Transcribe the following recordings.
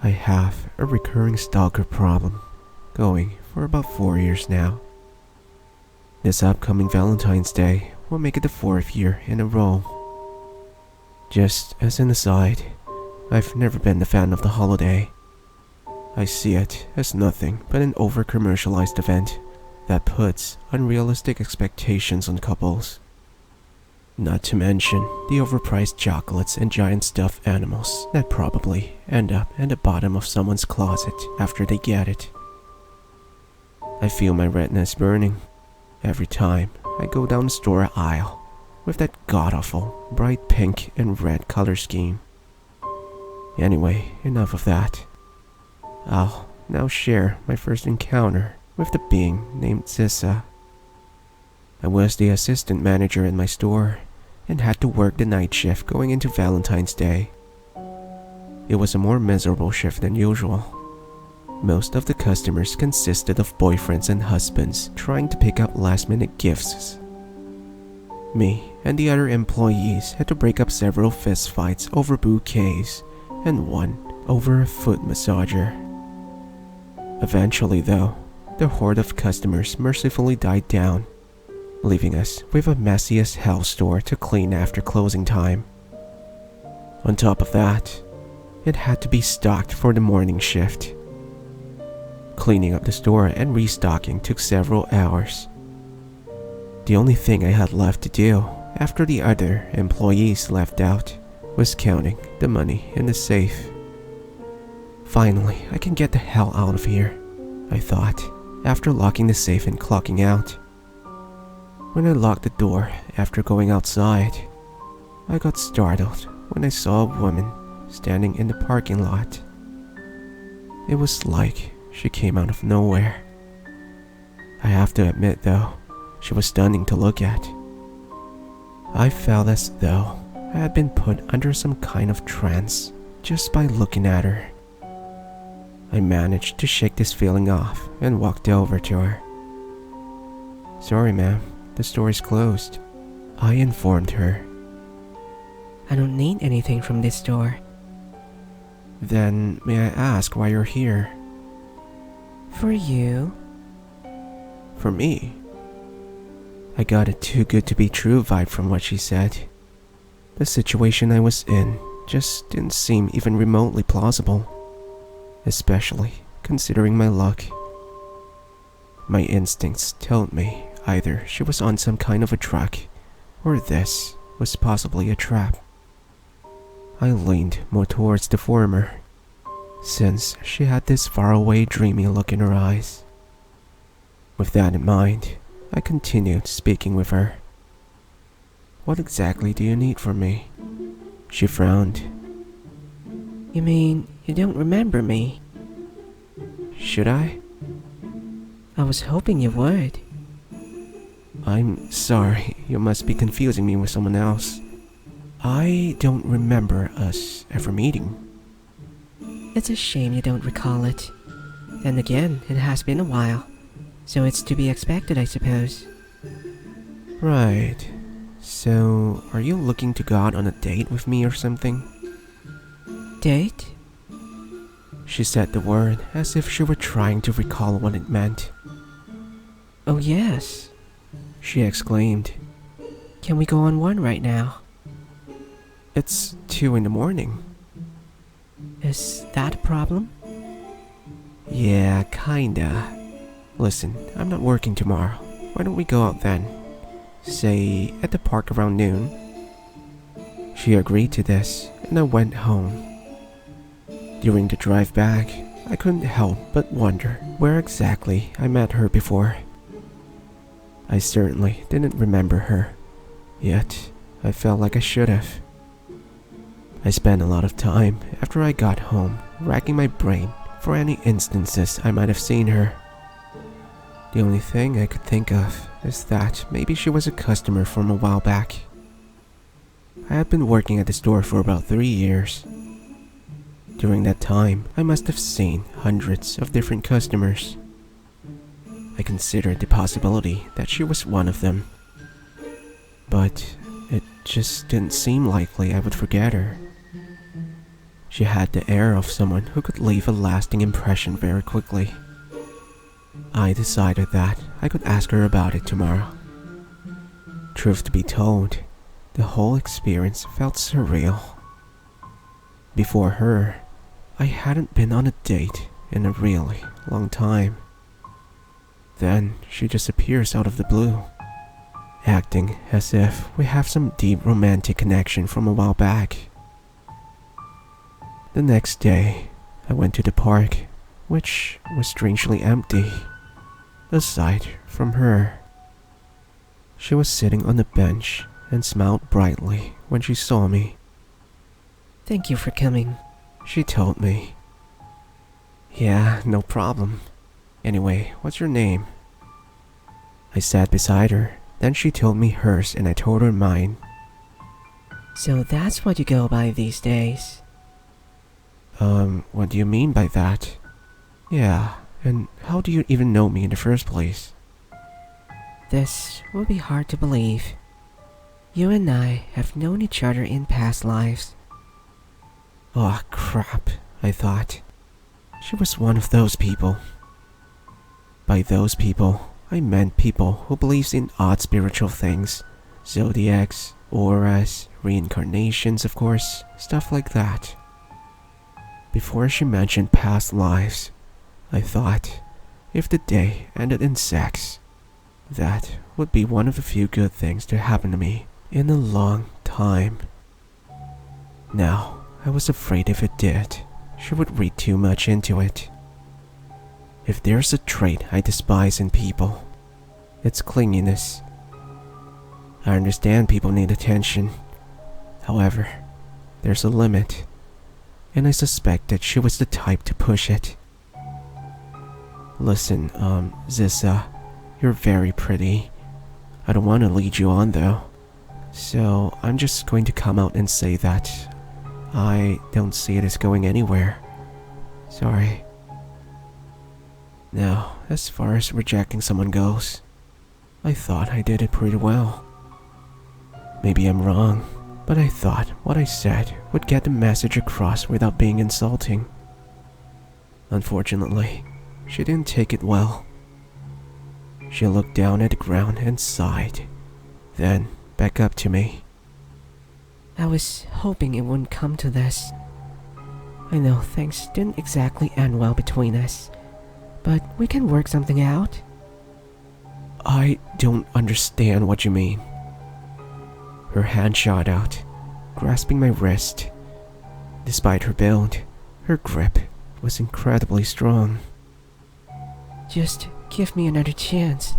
I have a recurring stalker problem, going for about 4 years now. This upcoming Valentine's Day will make it the 4th year in a row. Just as an aside, I've never been a fan of the holiday. I see it as nothing but an over-commercialized event that puts unrealistic expectations on couples. Not to mention the overpriced chocolates and giant stuffed animals that probably end up in the bottom of someone's closet after they get it. I feel my retinas burning every time I go down the store aisle with that god-awful bright pink and red color scheme. Anyway, enough of that. I'll now share my first encounter with the being named Zissa. I was the assistant manager in my store and had to work the night shift going into Valentine's Day. It was a more miserable shift than usual. Most of the customers consisted of boyfriends and husbands trying to pick up last-minute gifts. Me and the other employees had to break up several fistfights over bouquets and one over a foot massager. Eventually, though, the horde of customers mercifully died down, leaving us with a messy as hell store to clean after closing time. On top of that, it had to be stocked for the morning shift. Cleaning up the store and restocking took several hours. The only thing I had left to do after the other employees left out was counting the money in the safe. Finally, I can get the hell out of here, I thought, after locking the safe and clocking out. When I locked the door after going outside, I got startled when I saw a woman standing in the parking lot. It was like she came out of nowhere. I have to admit though, she was stunning to look at. I felt as though I had been put under some kind of trance just by looking at her. I managed to shake this feeling off and walked over to her. "Sorry ma'am, the store is closed," I informed her. "I don't need anything from this store." "Then may I ask why you're here?" "For you." "For me?" I got a too good to be true vibe from what she said. The situation I was in just didn't seem even remotely plausible, especially considering my luck. My instincts told me either she was on some kind of a track, or this was possibly a trap. I leaned more towards the former, since she had this faraway dreamy look in her eyes. With that in mind, I continued speaking with her. "What exactly do you need from me?" She frowned. "You mean you don't remember me?" "Should I?" "I was hoping you would." "I'm sorry, you must be confusing me with someone else. I don't remember us ever meeting." "It's a shame you don't recall it. Then again, it has been a while, so it's to be expected, I suppose." "Right. So, are you looking to go out on a date with me or something?" "Date?" She said the word as if she were trying to recall what it meant. "Oh yes," she exclaimed. "Can we go on one right now?" "It's 2 in the morning." "Is that a problem?" "Yeah, kinda. Listen, I'm not working tomorrow. Why don't we go out then? Say, at the park around noon?" She agreed to this, and I went home. During the drive back, I couldn't help but wonder where exactly I met her before. I certainly didn't remember her, yet I felt like I should have. I spent a lot of time after I got home racking my brain for any instances I might have seen her. The only thing I could think of is that maybe she was a customer from a while back. I had been working at the store for about 3 years. During that time, I must have seen hundreds of different customers. I considered the possibility that she was one of them, but it just didn't seem likely I would forget her. She had the air of someone who could leave a lasting impression very quickly. I decided that I could ask her about it tomorrow. Truth to be told, the whole experience felt surreal. Before her, I hadn't been on a date in a really long time. Then she just appears out of the blue, acting as if we have some deep romantic connection from a while back. The next day, I went to the park, which was strangely empty, aside from her. She was sitting on a bench and smiled brightly when she saw me. Thank you for coming. She told me. Yeah, no problem. Anyway, what's your name? I sat beside her, then she told me hers and I told her mine. So that's what you go by these days? What do you mean by that? Yeah, and how do you even know me in the first place? This will be hard to believe. You and I have known each other in past lives. Oh crap, I thought. She was one of those people. By those people, I meant people who believes in odd spiritual things, zodiacs, auras, reincarnations of course, stuff like that. Before she mentioned past lives, I thought, if the day ended in sex, that would be one of the few good things to happen to me in a long time. Now, I was afraid if it did, she would read too much into it. If there's a trait I despise in people, it's clinginess. I understand people need attention. However, there's a limit, and I suspect that she was the type to push it. Listen, Zissa, you're very pretty. I don't want to lead you on though. So I'm just going to come out and say that I don't see it as going anywhere. Sorry. Now, as far as rejecting someone goes, I thought I did it pretty well. Maybe I'm wrong, but I thought what I said would get the message across without being insulting. Unfortunately, she didn't take it well. She looked down at the ground and sighed, then back up to me. I was hoping it wouldn't come to this. I know things didn't exactly end well between us, but we can work something out. I don't understand what you mean. Her hand shot out, grasping my wrist. Despite her build, her grip was incredibly strong. Just give me another chance,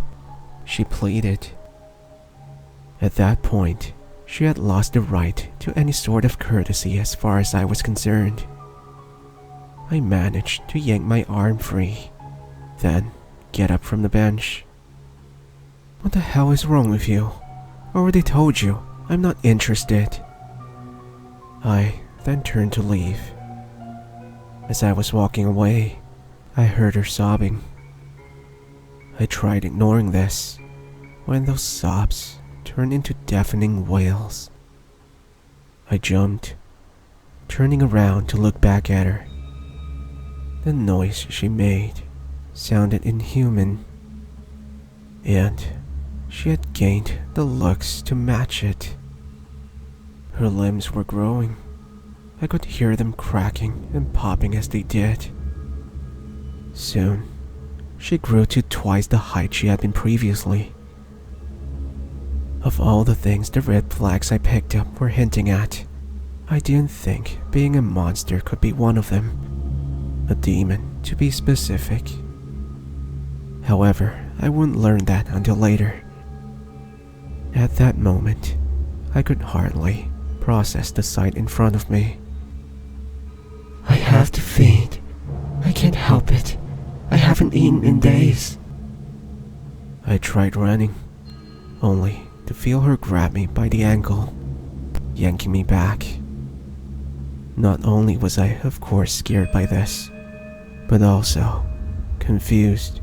she pleaded. At that point, she had lost the right to any sort of courtesy as far as I was concerned. I managed to yank my arm free, then get up from the bench. What the hell is wrong with you? I already told you, I'm not interested. I then turned to leave. As I was walking away, I heard her sobbing. I tried ignoring this, when those sobs turned into deafening wails. I jumped, turning around to look back at her. The noise she made sounded inhuman, and she had gained the looks to match it. Her limbs were growing. I could hear them cracking and popping as they did. Soon, she grew to twice the height she had been previously. Of all the things the red flags I picked up were hinting at, I didn't think being a monster could be one of them. A demon, to be specific. However, I wouldn't learn that until later. At that moment, I could hardly process the sight in front of me. I have to feed. I can't help it. I haven't eaten in days. I tried running, only to feel her grab me by the ankle, yanking me back. Not only was I, of course, scared by this, but also confused.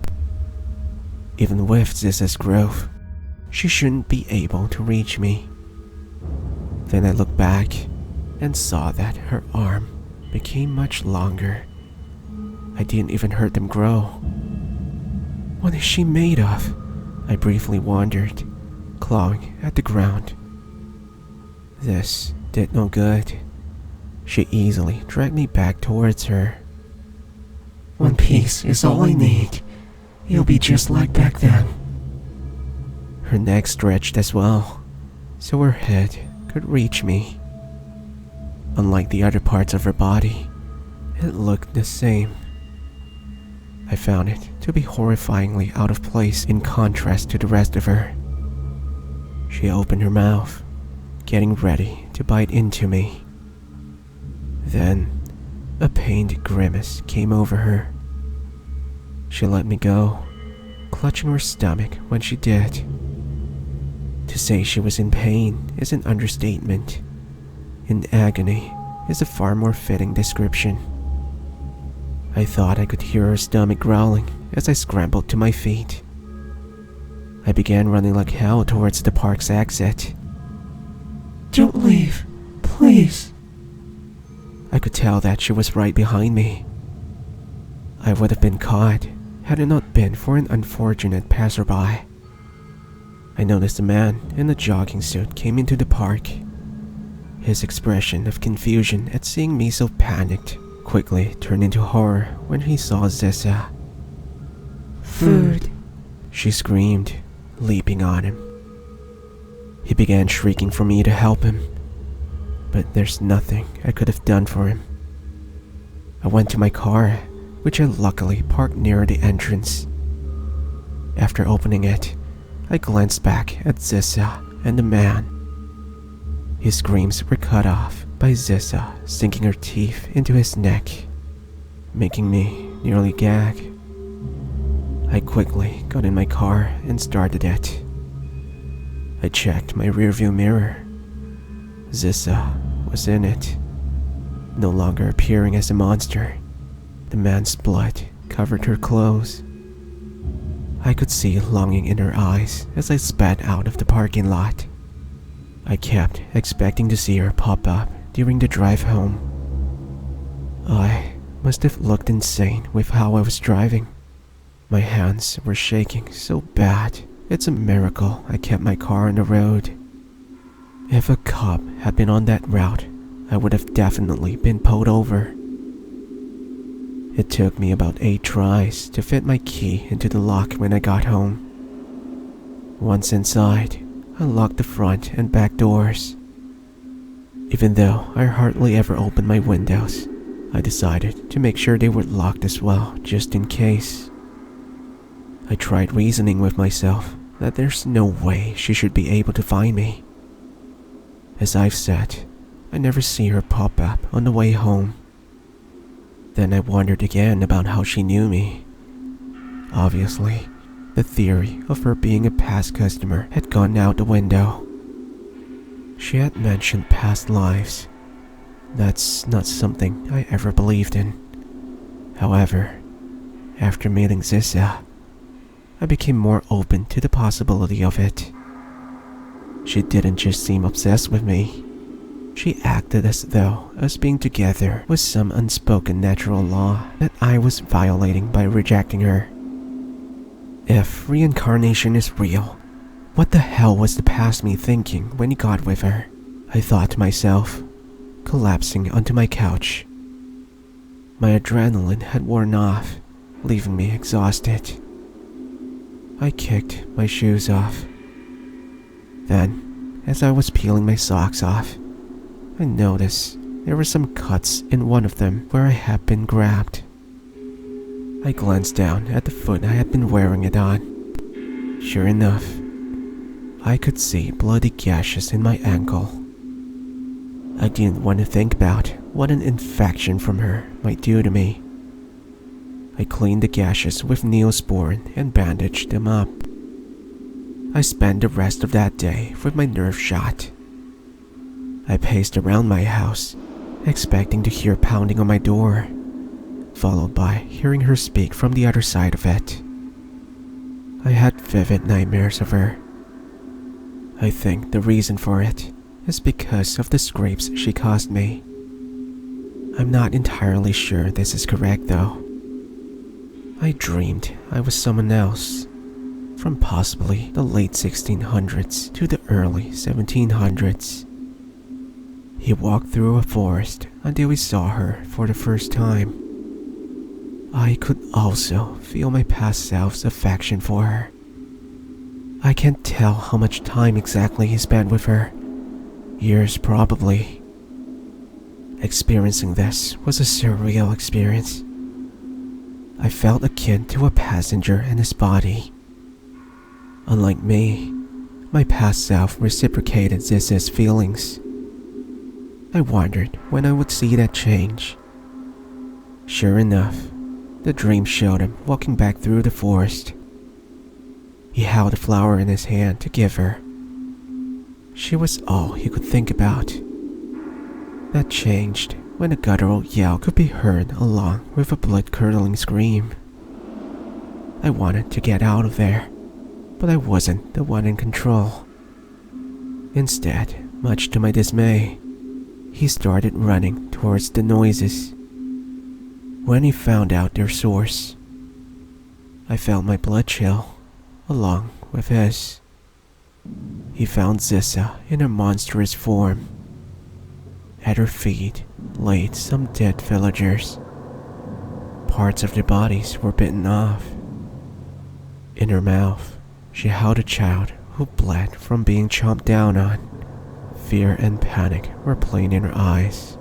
Even with Ziz's growth, she shouldn't be able to reach me. Then I looked back and saw that her arm became much longer. I didn't even hurt them grow. What is she made of? I briefly wondered, clawing at the ground. This did no good. She easily dragged me back towards her. One piece is all I need. You'll be just like back then. Her neck stretched as well, so her head could reach me. Unlike the other parts of her body, it looked the same. I found it to be horrifyingly out of place in contrast to the rest of her. She opened her mouth, getting ready to bite into me. Then, a pained grimace came over her. She let me go, clutching her stomach when she did. To say she was in pain is an understatement. In agony is a far more fitting description. I thought I could hear her stomach growling as I scrambled to my feet. I began running like hell towards the park's exit. Don't leave, please. I could tell that she was right behind me. I would have been caught had it not been for an unfortunate passerby. I noticed a man in a jogging suit came into the park. His expression of confusion at seeing me so panicked quickly turned into horror when he saw Zissa. Food, she screamed, leaping on him. He began shrieking for me to help him, but there's nothing I could have done for him. I went to my car, which I luckily parked near the entrance. After opening it, I glanced back at Zissa and the man. His screams were cut off by Zissa sinking her teeth into his neck, making me nearly gag. I quickly got in my car and started it. I checked my rearview mirror. Zissa was in it, no longer appearing as a monster. The man's blood covered her clothes. I could see longing in her eyes as I sped out of the parking lot. I kept expecting to see her pop up during the drive home. I must have looked insane with how I was driving. My hands were shaking so bad, it's a miracle I kept my car on the road. If a cop had been on that route, I would have definitely been pulled over. It took me about 8 tries to fit my key into the lock when I got home. Once inside, I locked the front and back doors. Even though I hardly ever opened my windows, I decided to make sure they were locked as well, just in case. I tried reasoning with myself that there's no way she should be able to find me. As I've said, I never see her pop up on the way home. Then I wondered again about how she knew me. Obviously, the theory of her being a past customer had gone out the window. She had mentioned past lives. That's not something I ever believed in. However, after meeting Zissa, I became more open to the possibility of it. She didn't just seem obsessed with me. She acted as though us being together was some unspoken natural law that I was violating by rejecting her. If reincarnation is real, what the hell was the past me thinking when he got with her? I thought to myself, collapsing onto my couch. My adrenaline had worn off, leaving me exhausted. I kicked my shoes off. Then, as I was peeling my socks off, I noticed there were some cuts in one of them where I had been grabbed. I glanced down at the foot I had been wearing it on. Sure enough, I could see bloody gashes in my ankle. I didn't want to think about what an infection from her might do to me. I cleaned the gashes with Neosporin and bandaged them up. I spent the rest of that day with my nerve shot. I paced around my house, expecting to hear pounding on my door, followed by hearing her speak from the other side of it. I had vivid nightmares of her. I think the reason for it is because of the scrapes she caused me. I'm not entirely sure this is correct though. I dreamed I was someone else, from possibly the late 1600s to the early 1700s. He walked through a forest until he saw her for the first time. I could also feel my past self's affection for her. I can't tell how much time exactly he spent with her. Years probably. Experiencing this was a surreal experience. I felt akin to a passenger in his body. Unlike me, my past self reciprocated Ziz's feelings. I wondered when I would see that change. Sure enough, the dream showed him walking back through the forest. He held a flower in his hand to give her. She was all he could think about. That changed when a guttural yell could be heard along with a blood-curdling scream. I wanted to get out of there, but I wasn't the one in control. Instead, much to my dismay, he started running towards the noises. When he found out their source, I felt my blood chill, along with his. He found Zissa in her monstrous form. At her feet laid some dead villagers. Parts of their bodies were bitten off. In her mouth, she held a child who bled from being chomped down on. Fear and panic were plain in her eyes.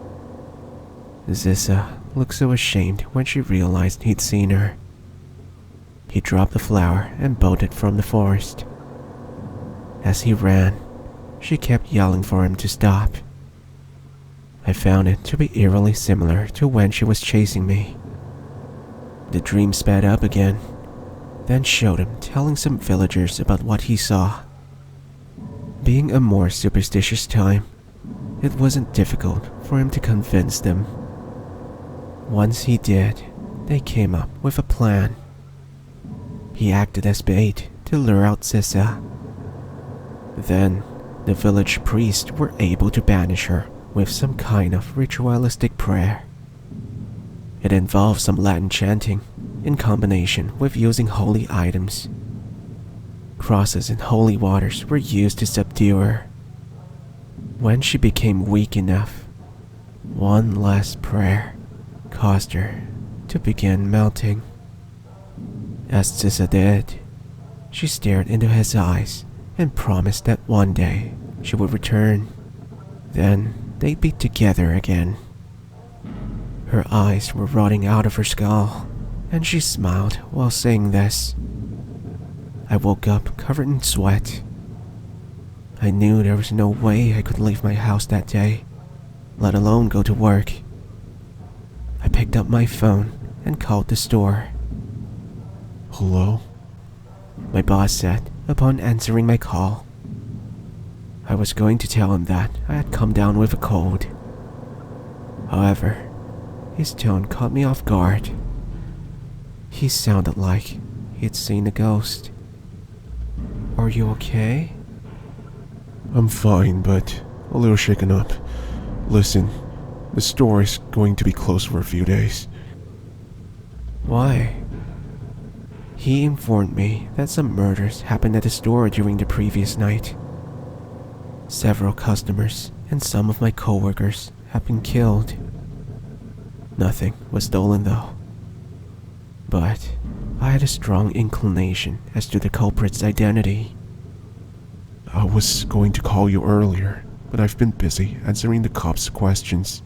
Zissa looked so ashamed when she realized he'd seen her. He dropped the flower and bolted from the forest. As he ran, she kept yelling for him to stop. I found it to be eerily similar to when she was chasing me. The dream sped up again, then showed him telling some villagers about what he saw. Being a more superstitious time, it wasn't difficult for him to convince them. Once he did, they came up with a plan. He acted as bait to lure out Zissa. Then, the village priests were able to banish her with some kind of ritualistic prayer. It involved some Latin chanting in combination with using holy items. Crosses and holy waters were used to subdue her. When she became weak enough, one last prayer caused her to begin melting. As Zissa did, she stared into his eyes and promised that one day she would return. Then they'd be together again. Her eyes were rotting out of her skull, and she smiled while saying this. I woke up covered in sweat. I knew there was no way I could leave my house that day, let alone go to work. I picked up my phone and called the store. Hello? My boss said upon answering my call. I was going to tell him that I had come down with a cold. However, his tone caught me off guard. He sounded like he'd seen a ghost. Are you okay? I'm fine, but a little shaken up. Listen, the store is going to be closed for a few days. Why? He informed me that some murders happened at the store during the previous night. Several customers and some of my coworkers have been killed. Nothing was stolen though. But I had a strong inclination as to the culprit's identity. I was going to call you earlier, but I've been busy answering the cops' questions.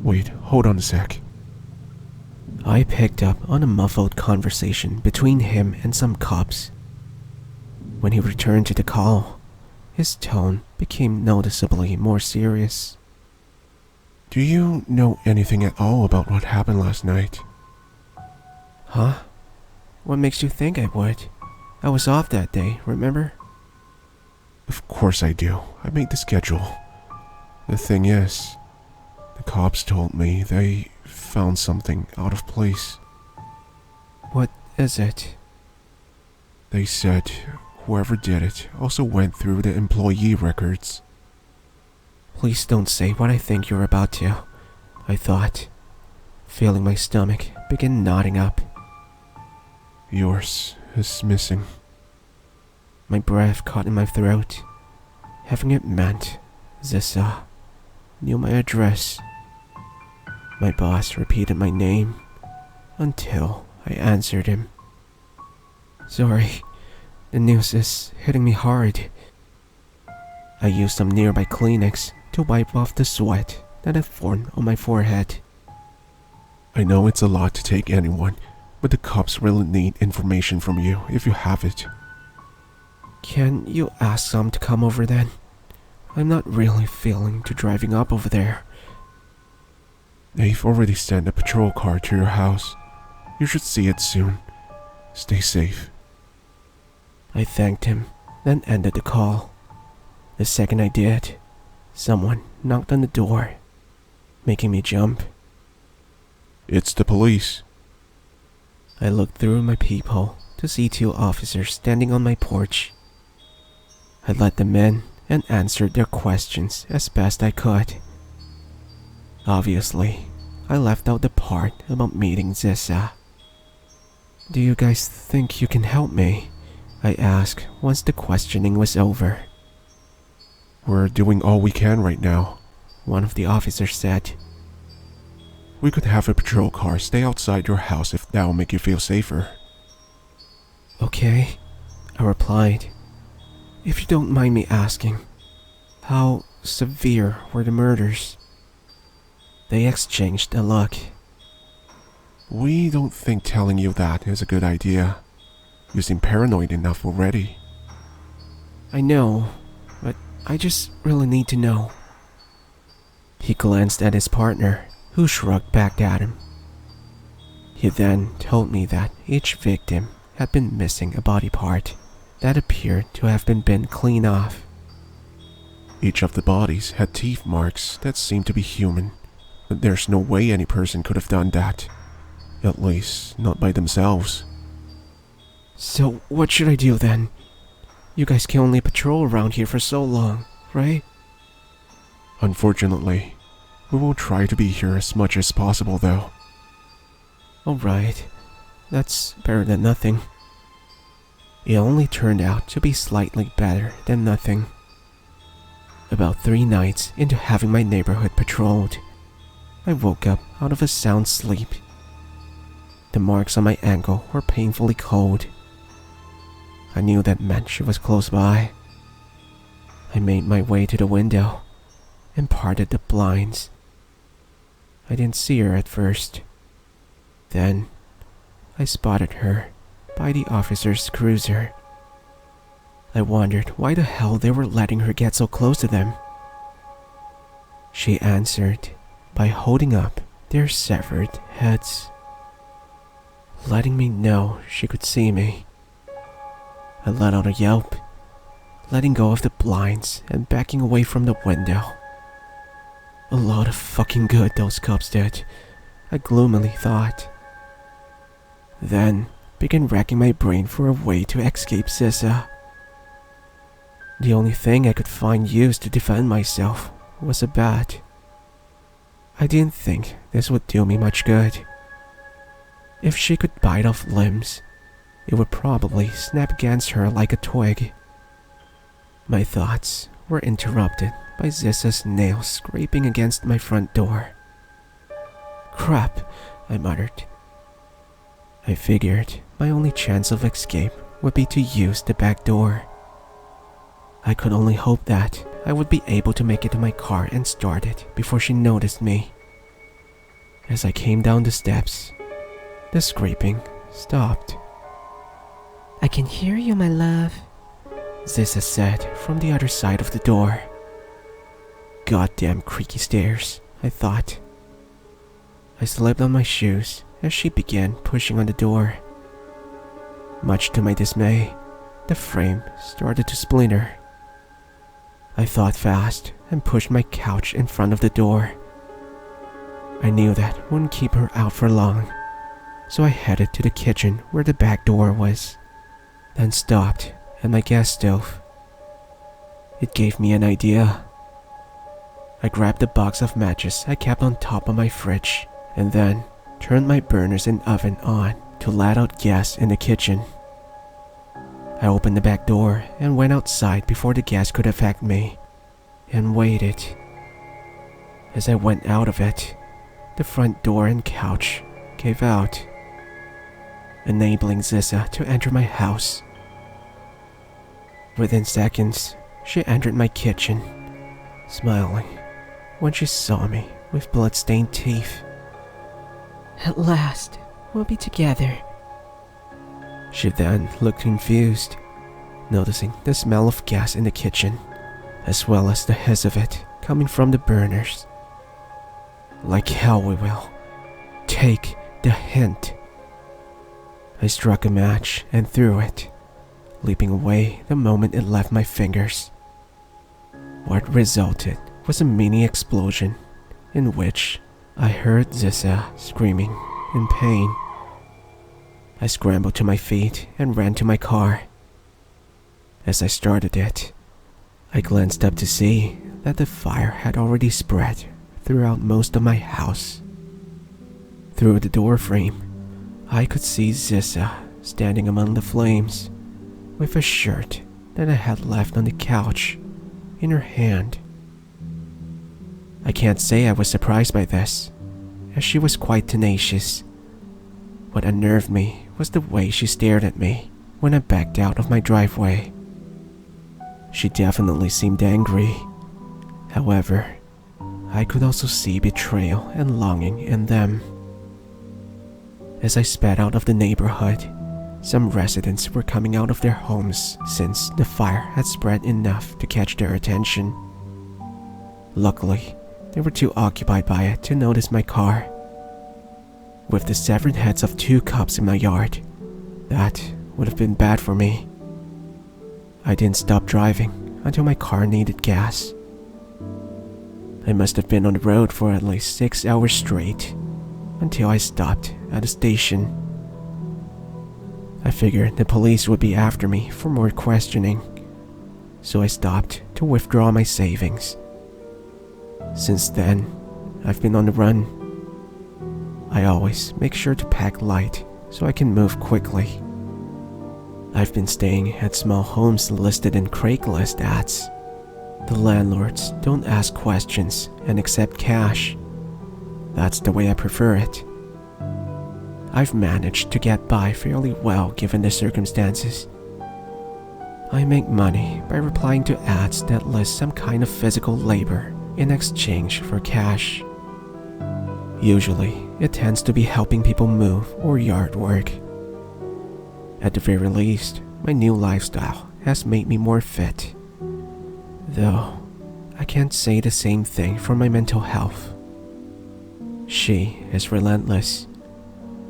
Wait, hold on a sec. I picked up on a muffled conversation between him and some cops. When he returned to the call, his tone became noticeably more serious. Do you know anything at all about what happened last night? Huh? What makes you think I would? I was off that day, remember? Of course I do. I made the schedule. The thing is, the cops told me they found something out of place. What is it? They said whoever did it also went through the employee records. Please don't say what I think you're about to. I thought, feeling my stomach begin knotting up. Yours is missing. My breath caught in my throat, having it meant Zissa knew my address. My boss repeated my name until I answered him. Sorry, the news is hitting me hard. I used some nearby Kleenex to wipe off the sweat that had formed on my forehead. I know it's a lot to take anyone, but the cops really need information from you if you have it. Can you ask some to come over then? I'm not really feeling to driving up over there. They've already sent a patrol car to your house. You should see it soon. Stay safe. I thanked him, then ended the call. The second I did, someone knocked on the door, making me jump. It's the police. I looked through my peephole to see 2 officers standing on my porch. I let them in and answered their questions as best I could. Obviously, I left out the part about meeting Zissa. Do you guys think you can help me? I asked once the questioning was over. We're doing all we can right now, one of the officers said. We could have a patrol car stay outside your house if that'll make you feel safer. Okay, I replied. If you don't mind me asking, how severe were the murders? They exchanged a look. We don't think telling you that is a good idea. You seem paranoid enough already. I know, but I just really need to know. He glanced at his partner, who shrugged back at him. He then told me that each victim had been missing a body part that appeared to have been clean off. Each of the bodies had teeth marks that seemed to be human, but there's no way any person could have done that. At least, not by themselves. So what should I do then? You guys can only patrol around here for so long, right? Unfortunately, we will try to be here as much as possible though. Alright, that's better than nothing. It only turned out to be slightly better than nothing. About 3 nights into having my neighborhood patrolled, I woke up out of a sound sleep. The marks on my ankle were painfully cold. I knew that meant she was close by. I made my way to the window and parted the blinds. I didn't see her at first. Then, I spotted her by the officer's cruiser. I wondered why the hell they were letting her get so close to them. She answered by holding up their severed heads, letting me know she could see me. I let out a yelp, letting go of the blinds and backing away from the window. A lot of fucking good those cops did, I gloomily thought. Then began racking my brain for a way to escape Zissa. The only thing I could find used to defend myself was a bat. I didn't think this would do me much good. If she could bite off limbs, it would probably snap against her like a twig. My thoughts were interrupted by Zissa's nails scraping against my front door. Crap, I muttered. I figured my only chance of escape would be to use the back door. I could only hope that I would be able to make it to my car and start it before she noticed me. As I came down the steps, the scraping stopped. I can hear you, my love, Zissa said from the other side of the door. Goddamn creaky stairs, I thought. I slipped on my shoes as she began pushing on the door. Much to my dismay, the frame started to splinter. I thought fast and pushed my couch in front of the door. I knew that wouldn't keep her out for long, so I headed to the kitchen where the back door was, then stopped at my gas stove. It gave me an idea. I grabbed the box of matches I kept on top of my fridge and then turned my burners and oven on to let out gas in the kitchen. I opened the back door and went outside before the gas could affect me and waited. As I went out of it, the front door and couch gave out, enabling Zissa to enter my house. Within seconds, she entered my kitchen, smiling when she saw me with blood-stained teeth. At last, we'll be together. She then looked confused, noticing the smell of gas in the kitchen, as well as the hiss of it coming from the burners. Like hell we will. Take the hint. I struck a match and threw it, leaping away the moment it left my fingers. What resulted was a mini explosion in which I heard Zissa screaming in pain. I scrambled to my feet and ran to my car. As I started it, I glanced up to see that the fire had already spread throughout most of my house. Through the door frame, I could see Zissa standing among the flames with a shirt that I had left on the couch in her hand. I can't say I was surprised by this, as she was quite tenacious. What unnerved me was the way she stared at me when I backed out of my driveway. She definitely seemed angry. However, I could also see betrayal and longing in them. As I sped out of the neighborhood, some residents were coming out of their homes since the fire had spread enough to catch their attention. Luckily, they were too occupied by it to notice my car. With the severed heads of 2 cops in my yard, that would have been bad for me. I didn't stop driving until my car needed gas. I must have been on the road for at least 6 hours straight until I stopped at a station. I figured the police would be after me for more questioning, so I stopped to withdraw my savings. Since then, I've been on the run. I always make sure to pack light so I can move quickly. I've been staying at small homes listed in Craigslist ads. The landlords don't ask questions and accept cash. That's the way I prefer it. I've managed to get by fairly well given the circumstances. I make money by replying to ads that list some kind of physical labor in exchange for cash. Usually, it tends to be helping people move or yard work. At the very least, my new lifestyle has made me more fit. Though, I can't say the same thing for my mental health. She is relentless.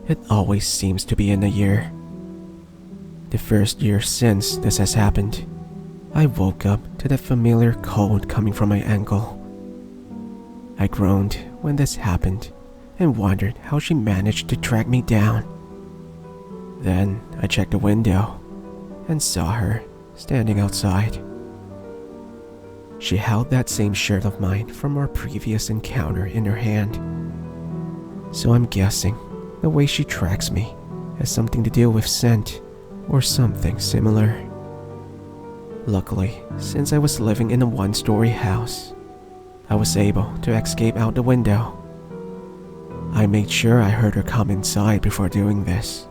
It always seems to be in a year. The first year since this has happened, I woke up to the familiar cold coming from my ankle. I groaned when this happened and wondered how she managed to track me down. Then I checked the window and saw her standing outside. She held that same shirt of mine from our previous encounter in her hand. So I'm guessing the way she tracks me has something to do with scent or something similar. Luckily, since I was living in a 1-story house, I was able to escape out the window. I made sure I heard her come inside before doing this.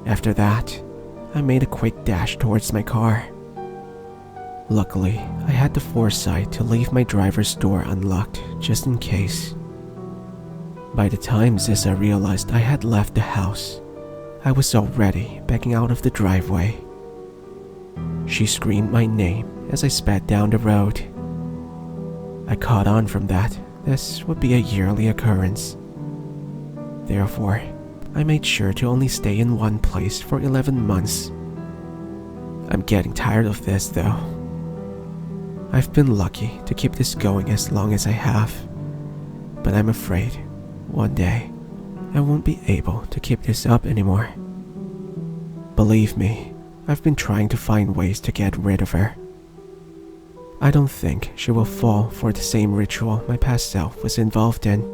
After that, I made a quick dash towards my car. Luckily, I had the foresight to leave my driver's door unlocked just in case. By the time Zissa realized I had left the house, I was already backing out of the driveway. She screamed my name as I sped down the road. I caught on from that this would be a yearly occurrence. Therefore, I made sure to only stay in one place for 11 months. I'm getting tired of this though. I've been lucky to keep this going as long as I have, but I'm afraid one day I won't be able to keep this up anymore. Believe me, I've been trying to find ways to get rid of her. I don't think she will fall for the same ritual my past self was involved in.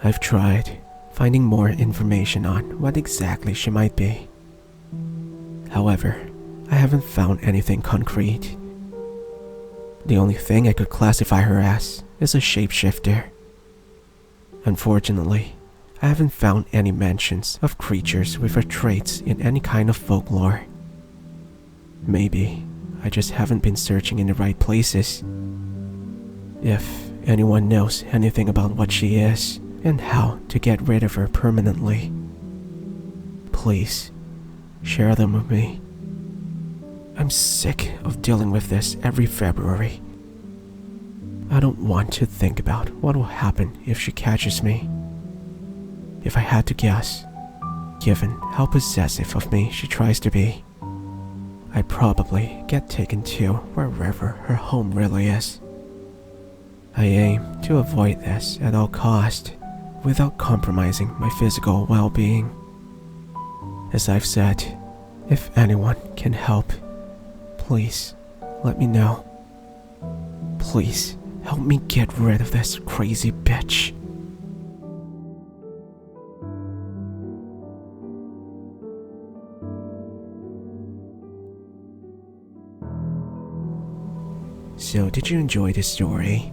I've tried finding more information on what exactly she might be. However, I haven't found anything concrete. The only thing I could classify her as is a shapeshifter. Unfortunately, I haven't found any mentions of creatures with her traits in any kind of folklore. Maybe I just haven't been searching in the right places. If anyone knows anything about what she is and how to get rid of her permanently, please share them with me. I'm sick of dealing with this every February. I don't want to think about what will happen if she catches me. If I had to guess, given how possessive of me she tries to be, I'd probably get taken to wherever her home really is. I aim to avoid this at all cost, without compromising my physical well-being. As I've said, if anyone can help, please let me know. Please help me get rid of this crazy bitch. So, did you enjoy this story?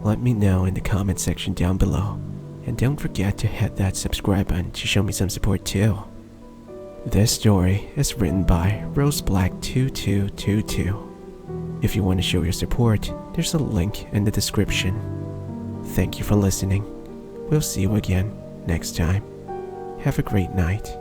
Let me know in the comment section down below, and don't forget to hit that subscribe button to show me some support too. This story is written by RoseBlack2222. If you want to show your support, there's a link in the description. Thank you for listening. We'll see you again next time. Have a great night.